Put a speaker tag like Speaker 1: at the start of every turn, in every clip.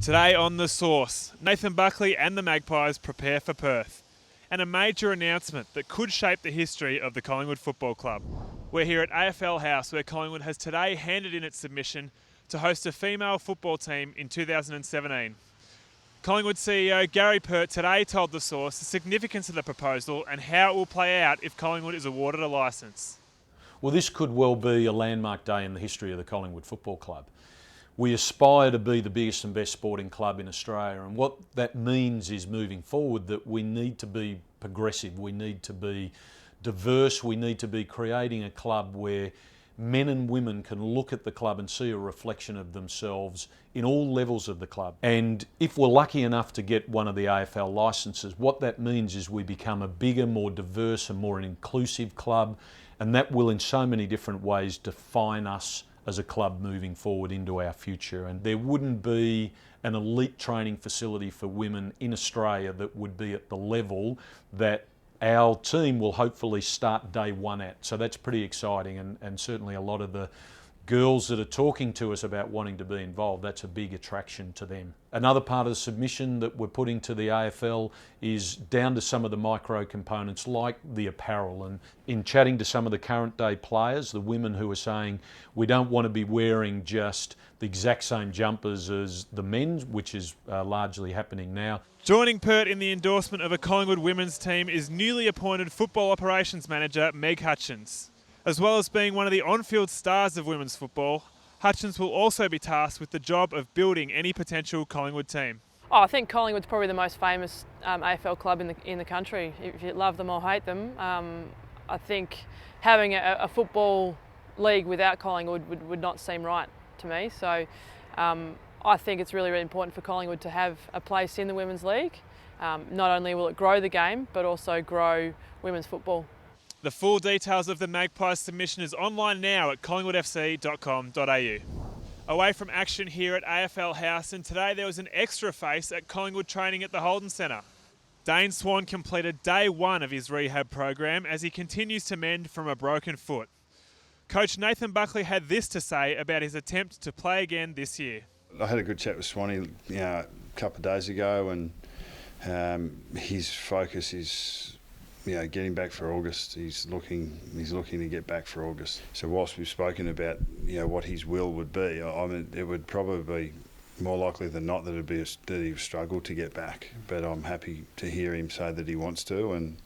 Speaker 1: Today on The Source, Nathan Buckley and the Magpies prepare for Perth, and a major announcement that could shape the history of the Collingwood Football Club. We're here at AFL House, where Collingwood has today handed in its submission to host a female football team in 2017. Collingwood CEO Gary Pert today told The Source the significance of the proposal and how it will play out if Collingwood is awarded a licence.
Speaker 2: Well, this could well be a landmark day in the history of the Collingwood Football Club. We aspire to be the biggest and best sporting club in Australia, and what that means is, moving forward, that we need to be progressive, we need to be diverse, we need to be creating a club where men and women can look at the club and see a reflection of themselves in all levels of the club. And if we're lucky enough to get one of the AFL licences, what that means is we become a bigger, more diverse and more inclusive club, and that will in so many different ways define us as a club moving forward into our future. And there wouldn't be an elite training facility for women in Australia that would be at the level that our team will hopefully start day one at. So that's pretty exciting, and certainly a lot of the girls that are talking to us about wanting to be involved, that's a big attraction to them. Another part of the submission that we're putting to the AFL is down to some of the micro components like the apparel, and in chatting to some of the current day players, the women who are saying we don't want to be wearing just the exact same jumpers as the men, which is largely happening now.
Speaker 1: Joining Pert in the endorsement of a Collingwood women's team is newly appointed Football Operations Manager Meg Hutchins. As well as being one of the on-field stars of women's football, Hutchins will also be tasked with the job of building any potential Collingwood team.
Speaker 3: I think Collingwood's probably the most famous AFL club in the country. If you love them or hate them, I think having a football league without Collingwood would not seem right to me. So I think it's really, really important for Collingwood to have a place in the Women's League. Not only will it grow the game, but also grow women's football.
Speaker 1: The full details of the Magpies submission is online now at collingwoodfc.com.au. Away from action here at AFL House, and today there was an extra face at Collingwood training at the Holden Centre. Dane Swan completed day one of his rehab program as he continues to mend from a broken foot. Coach Nathan Buckley had this to say about his attempt to play again this year.
Speaker 4: I had a good chat with Swanee a couple of days ago, and his focus is getting back for August. He's looking to get back for August. So whilst we've spoken about what his will would be, I mean, it would probably be more likely than not that he would struggle to get back. But I'm happy to hear him say that he wants to, and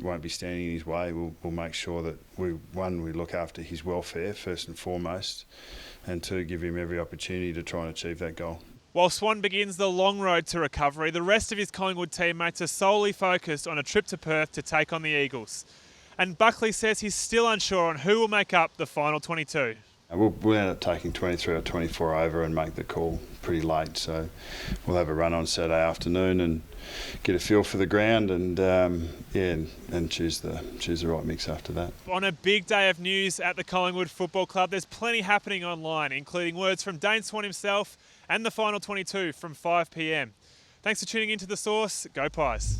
Speaker 4: won't be standing in his way. We'll make sure that we look after his welfare first and foremost, and two, give him every opportunity to try and achieve that goal.
Speaker 1: While Swan begins the long road to recovery, the rest of his Collingwood teammates are solely focused on a trip to Perth to take on the Eagles. And Buckley says he's still unsure on who will make up the final 22.
Speaker 4: We'll end up taking 23 or 24 over and make the call pretty late. So we'll have a run on Saturday afternoon and get a feel for the ground, and choose the right mix after that.
Speaker 1: On a big day of news at the Collingwood Football Club, there's plenty happening online, including words from Dane Swan himself and the final 22 from 5 p.m. Thanks for tuning into The Source. Go Pies.